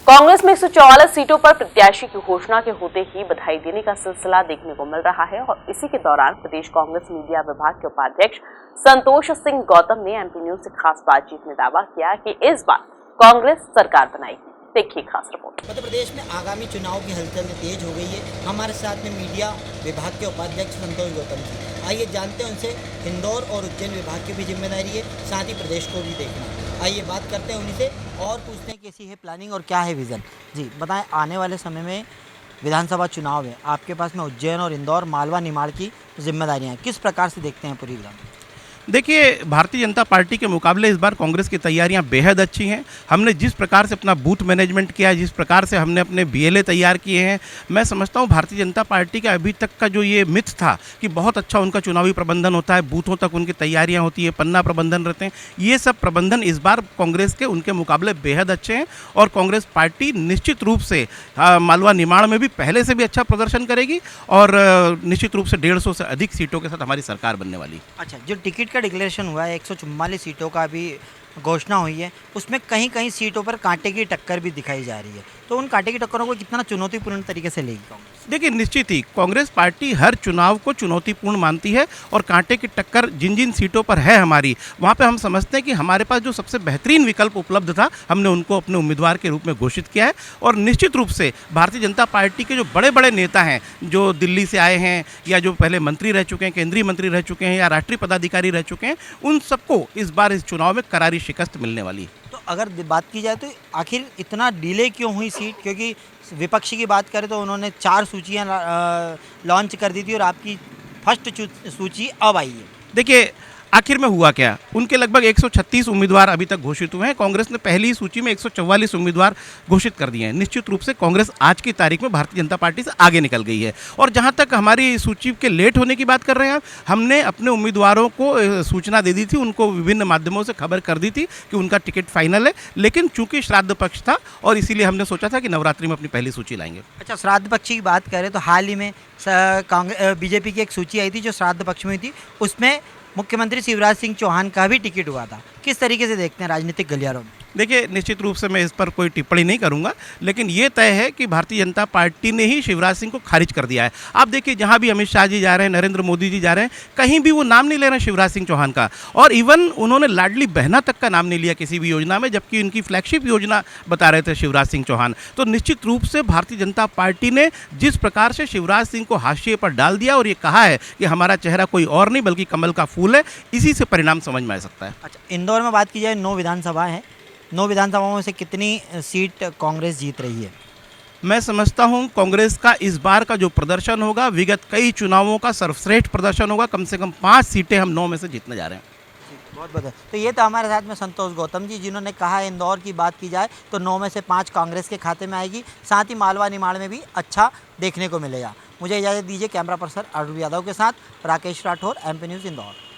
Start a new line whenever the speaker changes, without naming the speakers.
कांग्रेस में 144 सीटों पर प्रत्याशी की घोषणा के होते ही बधाई देने का सिलसिला देखने को मिल रहा है और इसी के दौरान प्रदेश कांग्रेस मीडिया विभाग के उपाध्यक्ष संतोष सिंह गौतम ने एमपी न्यूज से खास बातचीत में दावा किया कि इस बार कांग्रेस सरकार बनाएगी। देखिए खास रिपोर्ट।
मध्य प्रदेश में आगामी चुनाव की हलचल तेज हो गई है। हमारे साथ में मीडिया विभाग के उपाध्यक्ष संतोष गौतम जी, आइए जानते हैं उनसे इंदौर और उज्जैन विभाग की भी जिम्मेदारी है, साथ ही प्रदेश को भी देखना। आइए बात करते हैं उन्हीं से और पूछते हैं कैसी है प्लानिंग और क्या है विज़न। जी बताएं, आने वाले समय में विधानसभा चुनाव है, आपके पास में उज्जैन और इंदौर मालवा निमाड़ की जिम्मेदारियाँ हैं, किस प्रकार से देखते हैं पूरी विधान?
देखिए, भारतीय जनता पार्टी के मुकाबले इस बार कांग्रेस की तैयारियां बेहद अच्छी हैं। हमने जिस प्रकार से अपना बूथ मैनेजमेंट किया, जिस प्रकार से हमने अपने बीएलए तैयार किए हैं, मैं समझता हूं भारतीय जनता पार्टी का अभी तक का जो ये मिथ था कि बहुत अच्छा उनका चुनावी प्रबंधन होता है, बूथों तक उनकी तैयारियां होती है, पन्ना प्रबंधन रहते हैं, ये सब प्रबंधन इस बार कांग्रेस के उनके मुकाबले बेहद अच्छे हैं और कांग्रेस पार्टी निश्चित रूप से मालवा निमाड़ में भी पहले से भी अच्छा प्रदर्शन करेगी और निश्चित रूप से 150 से अधिक सीटों के साथ हमारी सरकार बनने वाली।
अच्छा, जो टिकट डिक्लेरेशन हुआ है, 144 सीटों का भी घोषणा हुई है, उसमें कहीं कहीं सीटों पर कांटे की टक्कर भी दिखाई जा रही है, तो उन कांटे की टक्करों को कितना चुनौतीपूर्ण तरीके से लेगी कांग्रेस?
देखिए, निश्चित ही कांग्रेस पार्टी हर चुनाव को चुनौतीपूर्ण मानती है और कांटे की टक्कर जिन जिन सीटों पर है हमारी, वहाँ पे हम समझते हैं कि हमारे पास जो सबसे बेहतरीन विकल्प उपलब्ध था, हमने उनको अपने उम्मीदवार के रूप में घोषित किया है। और निश्चित रूप से भारतीय जनता पार्टी के जो बड़े बड़े नेता हैं, जो दिल्ली से आए हैं या जो पहले मंत्री रह चुके हैं, केंद्रीय मंत्री रह चुके हैं या राष्ट्रीय पदाधिकारी रह चुके हैं, उन सबको इस बार इस चुनाव में करारी शिकस्त मिलने वाली है।
तो अगर बात की जाए तो आखिर इतना डिले क्यों हुई सीट? क्योंकि विपक्षी की बात करें तो उन्होंने 4 सूचियाँ लॉन्च कर दी थी और आपकी फर्स्ट सूची अब आई है।
देखिए, आखिर में हुआ क्या, उनके लगभग 136 उम्मीदवार अभी तक घोषित हुए हैं। कांग्रेस ने पहली सूची में 144 उम्मीदवार घोषित कर दिए हैं। निश्चित रूप से कांग्रेस आज की तारीख में भारतीय जनता पार्टी से आगे निकल गई है। और जहां तक हमारी सूची के लेट होने की बात कर रहे हैं, हमने अपने उम्मीदवारों को सूचना दे दी थी, उनको विभिन्न माध्यमों से खबर कर दी थी कि उनका टिकट फाइनल है, लेकिन चूंकि श्राद्ध पक्ष था और इसीलिए हमने सोचा था कि नवरात्रि में अपनी पहली सूची लाएंगे।
अच्छा, श्राद्ध पक्ष की बात करें तो हाल ही में बीजेपी की एक सूची आई थी जो श्राद्ध पक्ष में थी, उसमें मुख्यमंत्री शिवराज सिंह चौहान का भी टिकट हुआ था। किस तरीके से देखते हैं राजनीतिक गलियारों में?
देखिए, निश्चित रूप से मैं इस पर कोई टिप्पणी नहीं करूंगा, लेकिन ये तय है कि भारतीय जनता पार्टी ने ही शिवराज सिंह को खारिज कर दिया है। आप देखिए, जहां भी अमित शाह जी जा रहे हैं, नरेंद्र मोदी जी जा रहे हैं, कहीं भी वो नाम नहीं ले रहे हैं शिवराज सिंह चौहान का। और इवन उन्होंने लाडली बहना तक का नाम नहीं लिया किसी भी योजना में, जबकि उनकी फ्लैगशिप योजना बता रहे थे शिवराज सिंह चौहान। तो निश्चित रूप से भारतीय जनता पार्टी ने जिस प्रकार से शिवराज सिंह को हाशिए पर डाल दिया और ये कहा है कि हमारा चेहरा कोई और नहीं बल्कि कमल का फूल है, इसी से परिणाम समझ में आ सकता है।
अच्छा, इंदौर में बात की जाए, 9 विधानसभाएं हैं, 9 विधानसभाओं से कितनी सीट कांग्रेस जीत रही है?
मैं समझता हूं कांग्रेस का इस बार का जो प्रदर्शन होगा, विगत कई चुनावों का सर्वश्रेष्ठ प्रदर्शन होगा। कम से कम 5 सीटें हम 9 में से जीतने जा रहे हैं।
बहुत बहुत। तो ये तो हमारे साथ में संतोष गौतम जी, जिन्होंने कहा इंदौर की बात की जाए तो 9 में से 5 कांग्रेस के खाते में आएगी, साथ ही मालवा निमाड़ में भी अच्छा देखने को मिलेगा। मुझे इजाज़त दीजिए। कैमरा पर्सन अरुण यादव के साथ राकेश राठौर, एमपी न्यूज़ इंदौर।